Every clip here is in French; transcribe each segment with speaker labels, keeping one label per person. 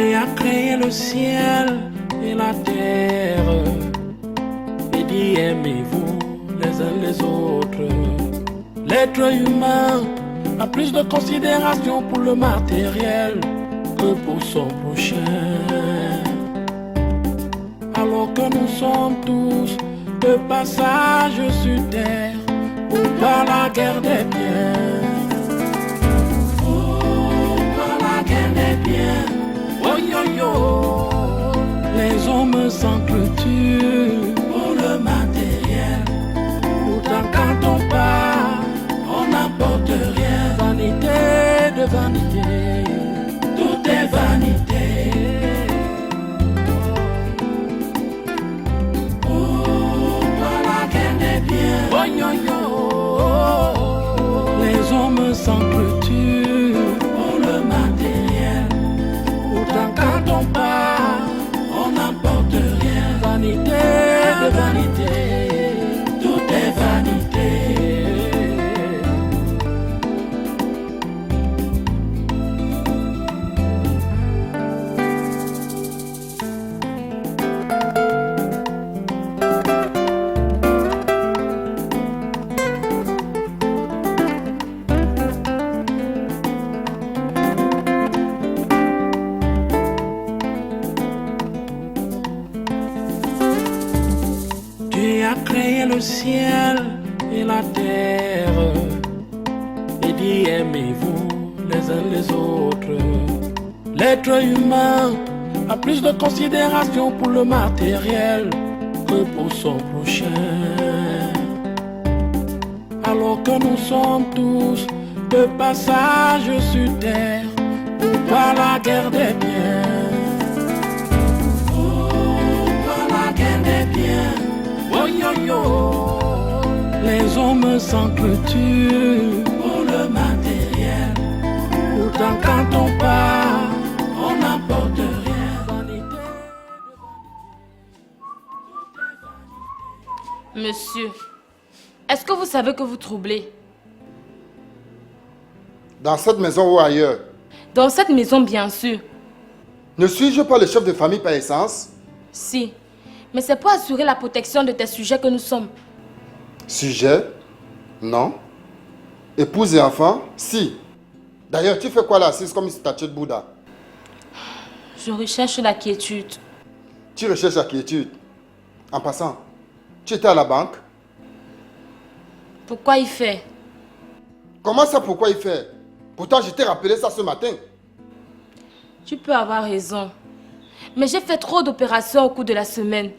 Speaker 1: Dieu a créé le ciel et la terre et dit aimez-vous les uns les autres. L'être humain a plus de considération pour le matériel que pour son prochain. Alors que nous sommes tous de passage sur terre, pourquoi la guerre des biens? Pourquoi la guerre des biens? Oh yo yo, les hommes s'entretuent pour le matériel. Pourtant quand on part, on n'apporte rien. Vanité de vanité, tout est vanité. Pourquoi la guerre des biens? Oh yo yo, les hommes s'entretuent pour le matériel. Pourtant quand on part, on n'apporte rien. Vanité de vanité, tout est vanité. Dieu a créé le ciel et la terre et dit aimez-vous les uns les autres. L'être humain a plus de considération pour le matériel que pour son prochain. Alors que nous sommes tous de passage sur terre, pourquoi la guerre des biens? Pourquoi la guerre des biens? Oh yo yo, les hommes s'entretuent pour le matériel. Pourtant quand on part, on n'apporte rien. Vanité.
Speaker 2: Monsieur, est-ce que vous savez que vous troublez?
Speaker 3: Dans cette maison ou ailleurs?
Speaker 2: Dans cette maison, bien sûr.
Speaker 3: Ne suis-je pas le chef de famille par essence?
Speaker 2: Si. Mais c'est pour assurer la protection de tes sujets que nous sommes.
Speaker 3: Sujet? Non. Épouse et enfant? Si. D'ailleurs, tu fais quoi là, assise comme une statue de Bouddha?
Speaker 2: Je recherche la quiétude.
Speaker 3: Tu recherches la quiétude. En passant, tu étais à la banque?
Speaker 2: Pourquoi il fait?
Speaker 3: Comment ça, pourquoi il fait? Pourtant, je t'ai rappelé ça ce matin.
Speaker 2: Tu peux avoir raison. Mais j'ai fait trop d'opérations au cours de la semaine.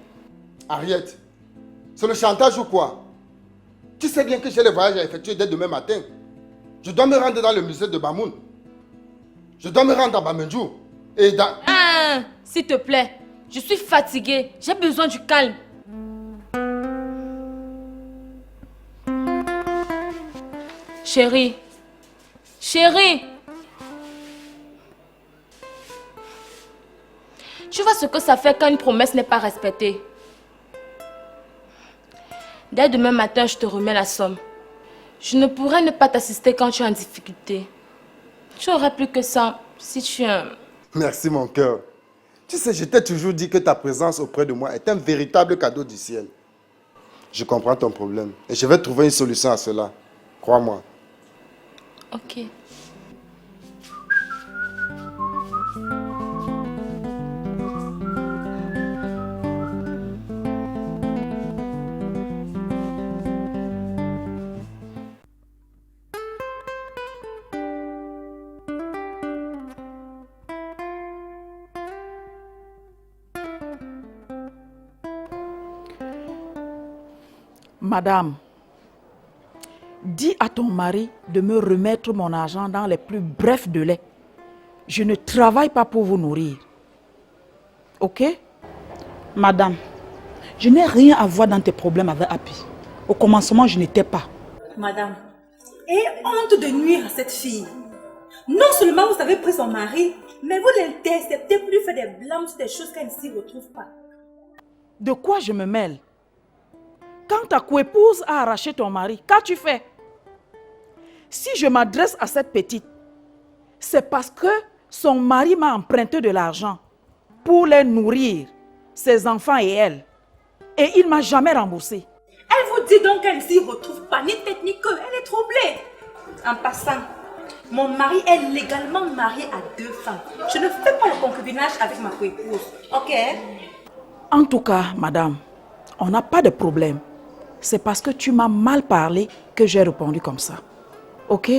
Speaker 3: Ariette, c'est le chantage ou quoi? Tu sais bien que j'ai le voyage à effectuer dès demain matin. Je dois me rendre dans le musée de Bamoun. Je dois me rendre à Bamendjou. Et dans...
Speaker 2: Ah, s'il te plaît, je suis fatiguée. J'ai besoin du calme. Chérie. Chérie. Tu vois ce que ça fait quand une promesse n'est pas respectée. Dès demain matin, je te remets la somme. Je ne pourrai ne pas t'assister quand tu es en difficulté. Tu aurais plus que ça si tu es...
Speaker 3: Merci mon cœur. Tu sais, je t'ai toujours dit que ta présence auprès de moi est un véritable cadeau du ciel. Je comprends ton problème et je vais trouver une solution à cela. Crois-moi.
Speaker 2: Ok.
Speaker 4: Madame, dis à ton mari de me remettre mon argent dans les plus brefs délais. Je ne travaille pas pour vous nourrir. Ok?
Speaker 5: Madame, je n'ai rien à voir dans tes problèmes avec Happy. Au commencement, je n'étais pas.
Speaker 6: Madame, ayez honte de nuire à cette fille. Non seulement vous avez pris son mari, mais vous l'interceptez pour lui faire des blâmes sur des choses qu'elle ne s'y retrouve pas.
Speaker 4: De quoi je me mêle? Quand ta coépouse a arraché ton mari, qu'as-tu fait? Si je m'adresse à cette petite, c'est parce que Son mari m'a emprunté de l'argent pour les nourrir, ses enfants et elle. Et il ne m'a jamais remboursé.
Speaker 6: Elle vous dit donc qu'elle ne s'y retrouve pas, ni tête ni queue. Elle est troublée. En passant, mon mari est légalement marié à 2 femmes. Je ne fais pas le concubinage avec ma co-épouse. Ok?
Speaker 4: En tout cas, madame, on n'a pas de problème. C'est parce que tu m'as mal parlé que j'ai répondu comme ça. Ok?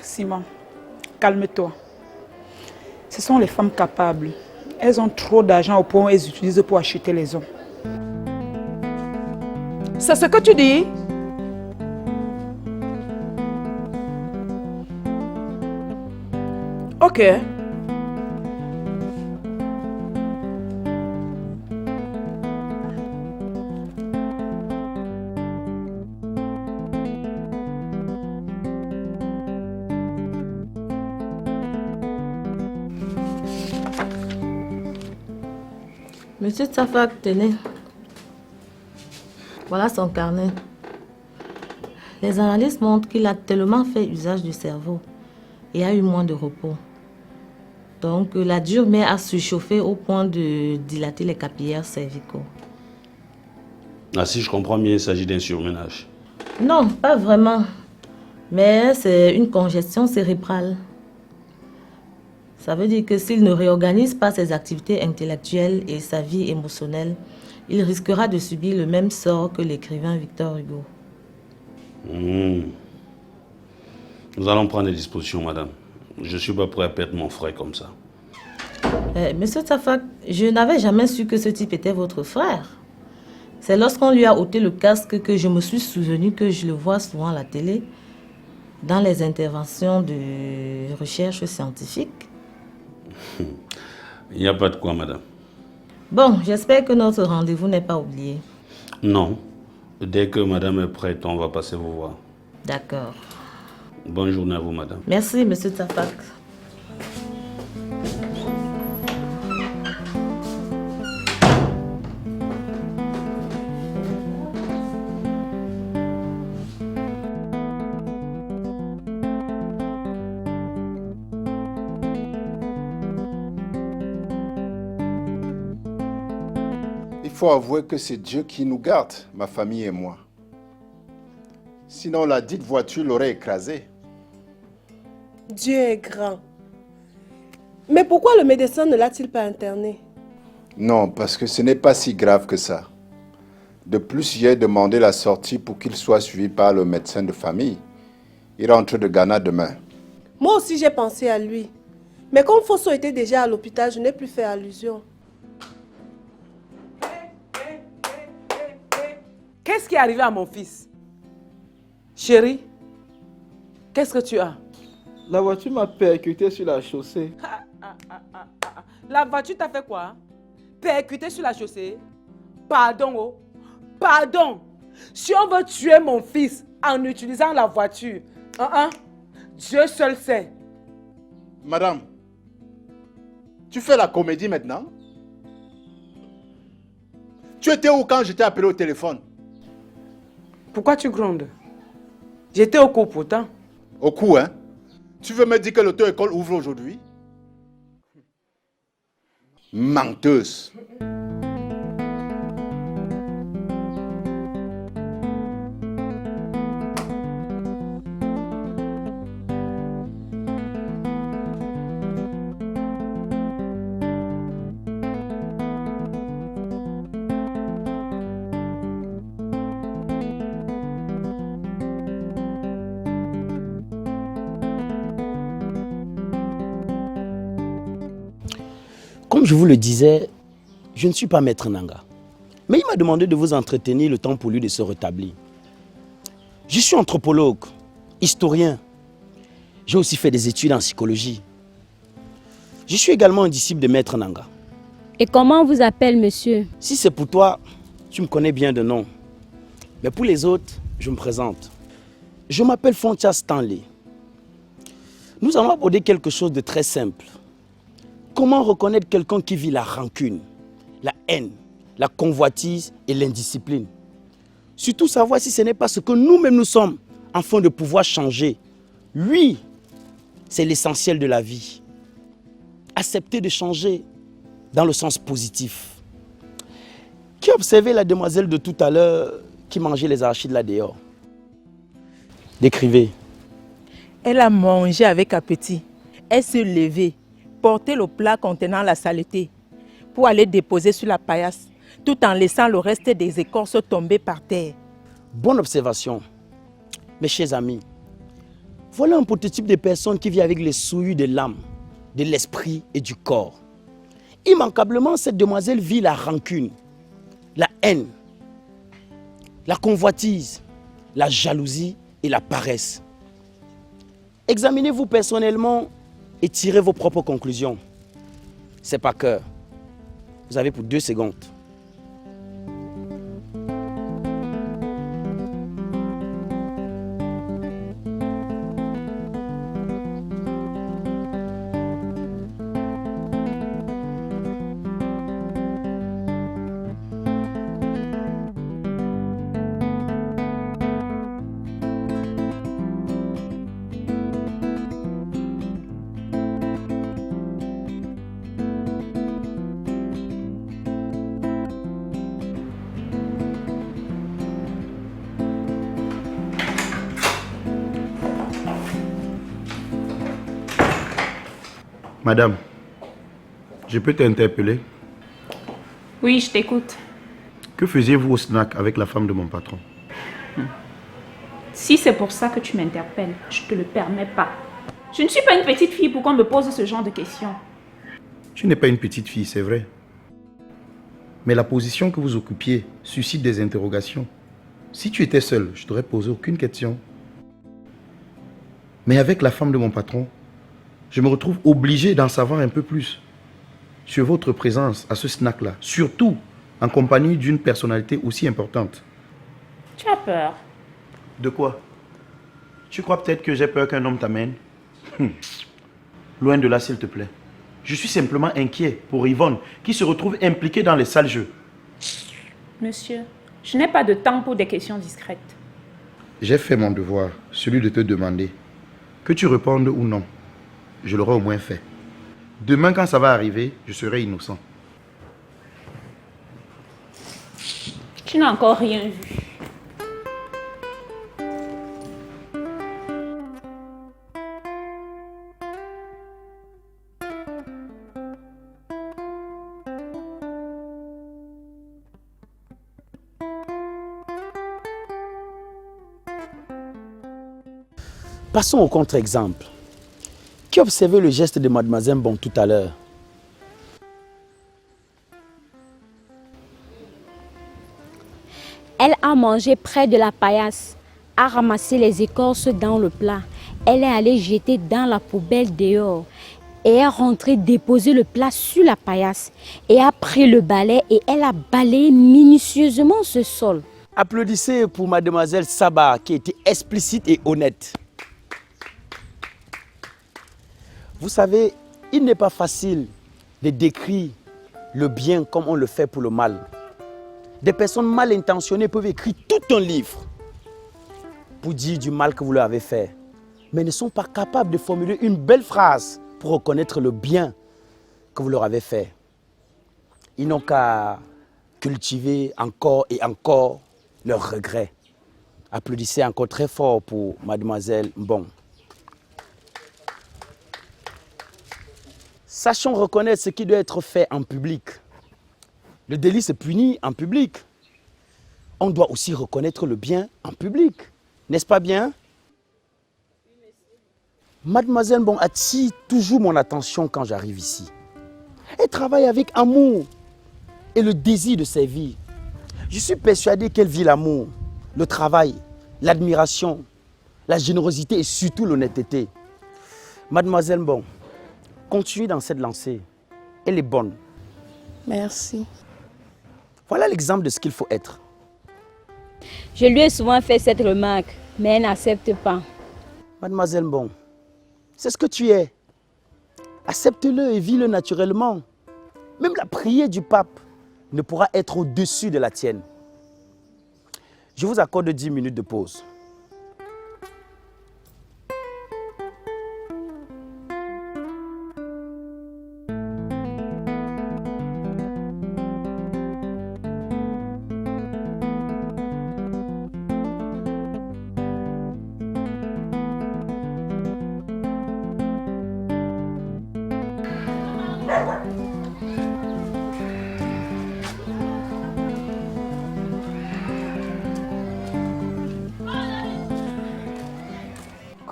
Speaker 5: Simon, calme-toi. Ce sont les femmes capables. Elles ont trop d'argent au point où elles utilisent pour acheter les hommes.
Speaker 4: C'est ce que tu dis? Ok.
Speaker 7: Monsieur Tsafak, tenez. Voilà son carnet. Les analyses montrent qu'il a tellement fait usage du cerveau et a eu moins de repos. Donc, la dure mère a surchauffé au point de dilater les capillaires cervicaux.
Speaker 8: Ah, si je comprends bien, il s'agit d'un surménage.
Speaker 7: Non, pas vraiment. Mais c'est une congestion cérébrale. Ça veut dire que s'il ne réorganise pas ses activités intellectuelles et sa vie émotionnelle, il risquera de subir le même sort que l'écrivain Victor Hugo.
Speaker 8: Nous allons prendre des dispositions, madame. Je ne suis pas prêt à perdre mon frère comme ça.
Speaker 7: Monsieur Tsafak, je n'avais jamais su que ce type était votre frère. C'est lorsqu'on lui a ôté le casque que je me suis souvenu que je le vois souvent à la télé, dans les interventions de recherche scientifique.
Speaker 8: Il n'y a pas de quoi, madame.
Speaker 7: Bon, j'espère que notre rendez-vous n'est pas oublié.
Speaker 8: Non. Dès que madame est prête, on va passer vous voir.
Speaker 7: D'accord.
Speaker 8: Bonne journée à vous, madame.
Speaker 7: Merci, monsieur Tsafak.
Speaker 9: Il faut avouer que c'est Dieu qui nous garde, ma famille et moi. Sinon, la dite voiture l'aurait écrasé.
Speaker 10: Dieu est grand. Mais pourquoi le médecin ne l'a-t-il pas interné?
Speaker 9: Non, parce que ce n'est pas si grave que ça. De plus, j'ai demandé la sortie pour qu'il soit suivi par le médecin de famille. Il rentre de Ghana demain.
Speaker 10: Moi aussi, j'ai pensé à lui. Mais comme Fosso était déjà à l'hôpital, je n'ai plus fait allusion.
Speaker 4: Qu'est-ce qui est arrivé à mon fils? Chérie, qu'est-ce que tu as?
Speaker 11: La voiture m'a percuté sur la chaussée.
Speaker 4: La voiture t'a fait quoi? Percuté sur la chaussée? Pardon, oh. Pardon. Si on veut tuer mon fils en utilisant la voiture, Dieu seul sait.
Speaker 9: Madame, tu fais la comédie maintenant? Tu étais où quand je t'ai appelé au téléphone?
Speaker 4: Pourquoi tu grondes? J'étais au cours pourtant.
Speaker 9: Au cours, hein? Tu veux me dire que l'auto-école ouvre aujourd'hui? Menteuse.
Speaker 12: Comme je vous le disais, je ne suis pas maître Nanga. Mais il m'a demandé de vous entretenir le temps pour lui de se rétablir. Je suis anthropologue, historien. J'ai aussi fait des études en psychologie. Je suis également un disciple de maître Nanga.
Speaker 13: Et comment on vous appelle, monsieur?
Speaker 12: Si c'est pour toi, tu me connais bien de nom. Mais pour les autres, je me présente. Je m'appelle Fontia Stanley. Nous allons aborder quelque chose de très simple. Comment reconnaître quelqu'un qui vit la rancune, la haine, la convoitise et l'indiscipline? Surtout savoir si ce n'est pas ce que nous-mêmes nous sommes, afin de pouvoir changer. Lui, c'est l'essentiel de la vie. Accepter de changer dans le sens positif. Qui a observé la demoiselle de tout à l'heure qui mangeait les arachides là dehors? Décrivez.
Speaker 14: Elle a mangé avec appétit. Elle se levait, portait le plat contenant la saleté pour aller déposer sur la paillasse, tout en laissant le reste des écorces tomber par terre.
Speaker 12: Bonne observation. Mes chers amis, voilà un prototype de personne qui vit avec les souillures de l'âme, de l'esprit et du corps. Immanquablement, cette demoiselle vit la rancune, la haine, la convoitise, la jalousie et la paresse. Examinez-vous personnellement et tirez vos propres conclusions. C'est pas cœur. Vous avez pour 2 secondes.
Speaker 15: Madame, je peux t'interpeller?
Speaker 5: Oui, je t'écoute.
Speaker 15: Que faisiez-vous au snack avec la femme de mon patron?
Speaker 5: Si c'est pour ça que tu m'interpelles, je ne te le permets pas. Je ne suis pas une petite fille pour qu'on me pose ce genre de questions.
Speaker 15: Tu n'es pas une petite fille, c'est vrai. Mais la position que vous occupiez suscite des interrogations. Si tu étais seule, je ne t'aurais posé aucune question. Mais avec la femme de mon patron, je me retrouve obligé d'en savoir un peu plus sur votre présence à ce snack-là, surtout en compagnie d'une personnalité aussi importante.
Speaker 5: Tu as peur?
Speaker 15: De quoi? Tu crois peut-être que j'ai peur qu'un homme t'amène? Loin de là, s'il te plaît. Je suis simplement inquiet pour Yvonne, qui se retrouve impliquée dans les sales jeux.
Speaker 5: Monsieur, je n'ai pas de temps pour des questions discrètes.
Speaker 15: J'ai fait mon devoir, celui de te demander. Que tu répondes ou non, je l'aurai au moins fait. Demain, quand ça va arriver, je serai innocent.
Speaker 5: Tu n'as encore rien vu.
Speaker 12: Passons au contre-exemple. Qui a observé le geste de Mademoiselle Bon tout à l'heure?
Speaker 13: Elle a mangé près de la paillasse, a ramassé les écorces dans le plat. Elle est allée jeter dans la poubelle dehors et est rentrée déposer le plat sur la paillasse et a pris le balai et elle a balayé minutieusement ce sol.
Speaker 12: Applaudissez pour Mademoiselle Saba qui était explicite et honnête. Vous savez, il n'est pas facile de décrire le bien comme on le fait pour le mal. Des personnes mal intentionnées peuvent écrire tout un livre pour dire du mal que vous leur avez fait, mais ne sont pas capables de formuler une belle phrase pour reconnaître le bien que vous leur avez fait. Ils n'ont qu'à cultiver encore et encore leurs regrets. Applaudissez encore très fort pour Mademoiselle Bon. Sachons reconnaître ce qui doit être fait en public. Le délit se punit en public. On doit aussi reconnaître le bien en public. N'est-ce pas bien? Mademoiselle Bon attire toujours mon attention quand j'arrive ici. Elle travaille avec amour et le désir de servir. Je suis persuadé qu'elle vit l'amour, le travail, l'admiration, la générosité et surtout l'honnêteté. Mademoiselle Bon, continuez dans cette lancée. Elle est bonne.
Speaker 10: Merci.
Speaker 12: Voilà l'exemple de ce qu'il faut être.
Speaker 13: Je lui ai souvent fait cette remarque, mais elle n'accepte pas.
Speaker 12: Mademoiselle Bon, c'est ce que tu es. Accepte-le et vis-le naturellement. Même la prière du pape ne pourra être au-dessus de la tienne. Je vous accorde 10 minutes de pause.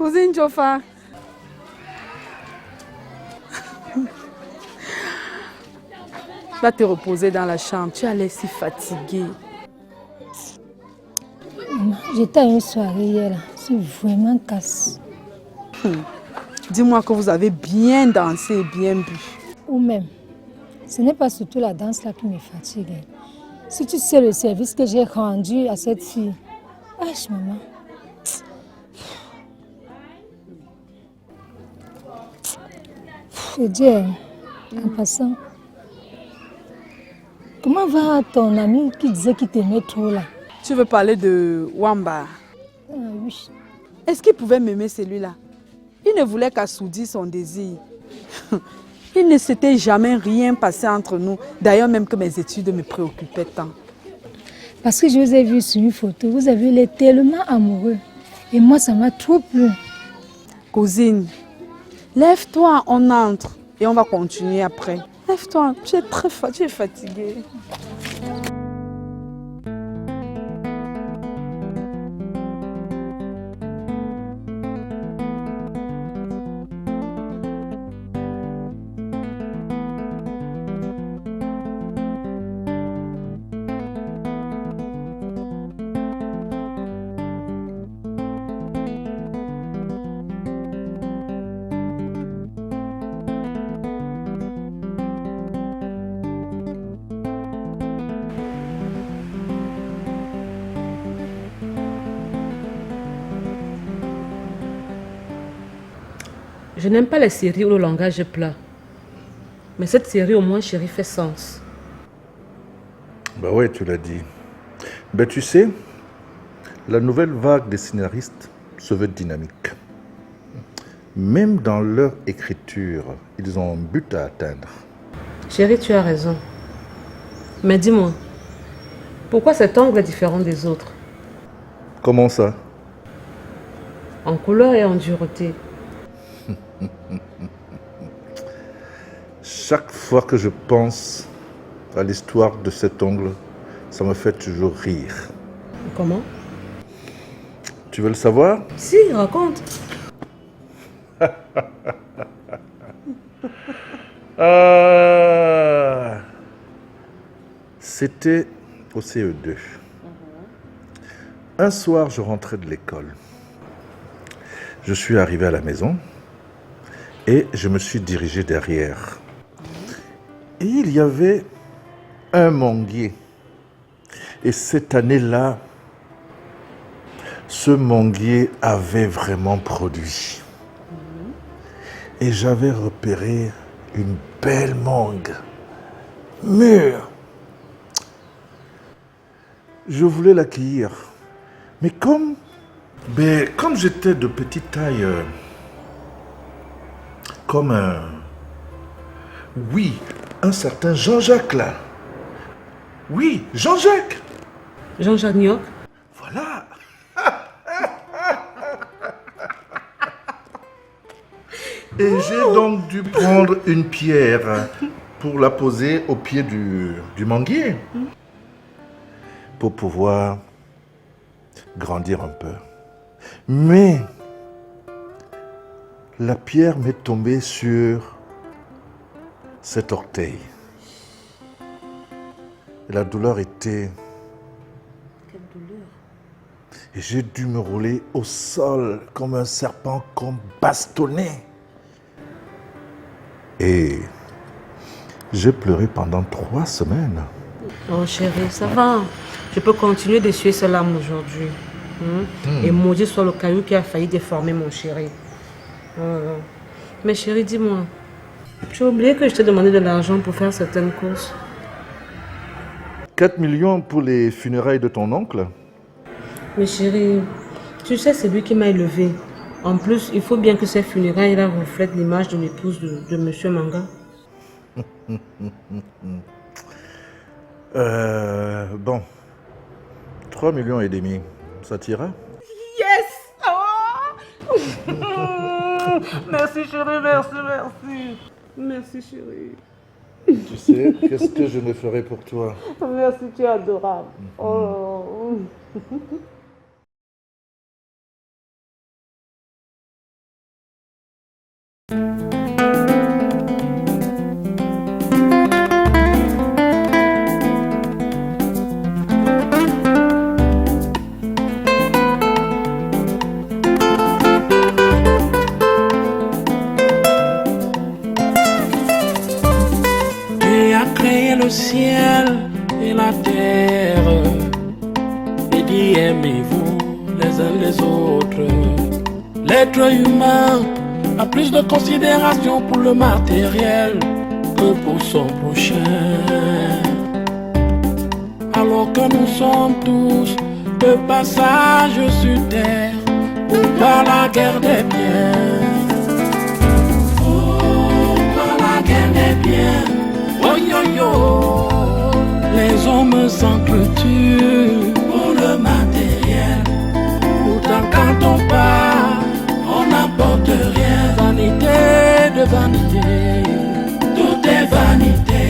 Speaker 5: Cousine Jofa. Va te reposer dans la chambre. Tu as l'air si fatiguée.
Speaker 16: J'étais à une soirée hier. Je suis vraiment casse.
Speaker 5: Dis-moi que vous avez bien dansé et bien bu.
Speaker 16: Ou même, ce n'est pas surtout la danse là qui me fatigue. Si tu sais le service que j'ai rendu à cette fille. Ah, maman. Et Dieu, en passant, comment va ton ami qui disait qu'il t'aimait trop là?
Speaker 5: Tu veux parler de Wamba?
Speaker 16: Ah oui.
Speaker 5: Est-ce qu'il pouvait m'aimer celui-là? Il ne voulait qu'assouvir son désir. Il ne s'était jamais rien passé entre nous. D'ailleurs, même que mes études me préoccupaient tant.
Speaker 16: Parce que je vous ai vu sur une photo, vous avez l'air tellement amoureux. Et moi, ça m'a trop plu.
Speaker 5: Cousine, lève-toi, on entre. Et on va continuer après. Lève-toi, tu es fatiguée.
Speaker 17: Je n'aime pas les séries où le langage est plat. Mais cette série, au moins, chérie, fait sens.
Speaker 18: Bah ouais, tu l'as dit. Ben tu sais, la nouvelle vague des scénaristes se veut dynamique. Même dans leur écriture, ils ont un but à atteindre.
Speaker 17: Chérie, tu as raison. Mais dis-moi, pourquoi cet angle est différent des autres?
Speaker 18: Comment ça?
Speaker 17: En couleur et en dureté.
Speaker 18: Chaque fois que je pense à l'histoire de cet ongle, ça me fait toujours rire.
Speaker 17: Comment?
Speaker 18: Tu veux le savoir?
Speaker 17: Si, raconte.
Speaker 18: C'était au CE2. Un soir, je rentrais de l'école. Je suis arrivé à la maison et je me suis dirigé derrière. Et il y avait un manguier. Et cette année-là, ce manguier avait vraiment produit. Et j'avais repéré une belle mangue, mûre. Je voulais l'accueillir. Mais comme j'étais de petite taille, comme un certain Jean-Jacques là. Oui, Jean-Jacques.
Speaker 17: Jean-Jacques Nioc.
Speaker 18: Voilà. Et j'ai donc dû prendre une pierre pour la poser au pied du manguier. Pour pouvoir grandir un peu. Mais la pierre m'est tombée sur cet orteil. Et la douleur était...
Speaker 17: Quelle douleur?
Speaker 18: Et j'ai dû me rouler au sol comme un serpent qu'on bastonnait. Et j'ai pleuré pendant 3 semaines.
Speaker 17: Oh chérie, ça va. Je peux continuer d'essuyer ces larmes aujourd'hui. Et maudit soit le caillou qui a failli déformer mon chéri. Mais chérie, dis-moi, tu as oublié que je t'ai demandé de l'argent pour faire certaines courses?
Speaker 18: 4 millions pour les funérailles de ton oncle?
Speaker 17: Mais chérie, tu sais, c'est lui qui m'a élevée. En plus, il faut bien que ces funérailles-là reflètent l'image de l'épouse de Monsieur Manga.
Speaker 18: Bon, 3,5 millions, ça t'ira?
Speaker 5: Yes! Oh! Merci chérie, merci. Merci chérie.
Speaker 18: Tu sais, qu'est-ce que je ne ferai pour toi?
Speaker 5: Merci, tu es adorable. Oh.
Speaker 1: as créé le ciel et la terre et dit aimez-vous les uns les autres. L'être humain a plus de considération pour le matériel que pour son prochain. Alors que nous sommes tous de passage sur terre ou par la guerre des biens. Oh, par la guerre des biens. Oh yo yo, les hommes s'entretuent pour le matériel. Pourtant quand on part, on n'apporte rien. Vanité de vanité, tout est vanité.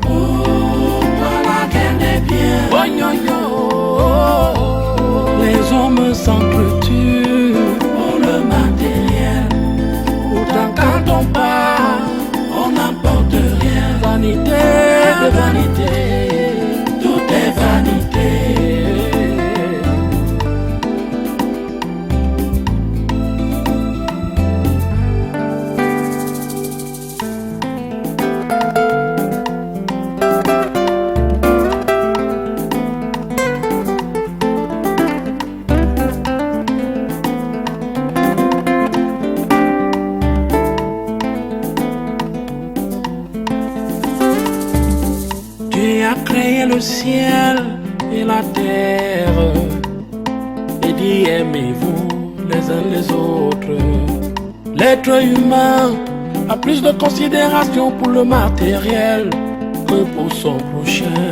Speaker 1: Oh, par la guerre des biens. Oh yo yo, les hommes s'entretuent pour le matériel. Pourtant quand on part, on n'apporte rien. Vanité de vanité, tout est vanité. Créé le ciel et la terre et dit aimez-vous les uns les autres. L'être humain a plus de considération pour le matériel que pour son prochain.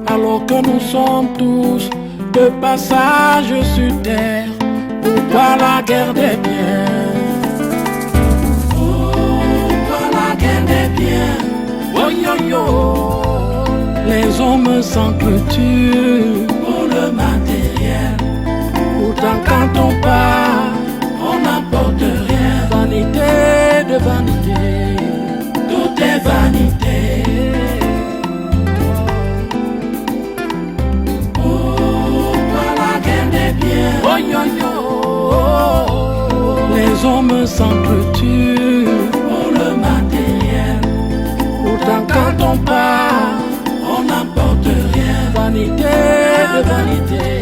Speaker 1: Alors que nous sommes tous de passage sur terre ou par la guerre des biens. Oh, par la guerre des biens. Oh yo yo, les hommes s'entretuent pour le matériel. Pourtant quand on part, on n'apporte rien. Vanité de vanité, tout est vanité. Oh, par la guerre des biens. Oh yo yo, les hommes s'entretuent pour le matériel. Pourtant quand on part, on n'apporte rien. Vanité de vanité.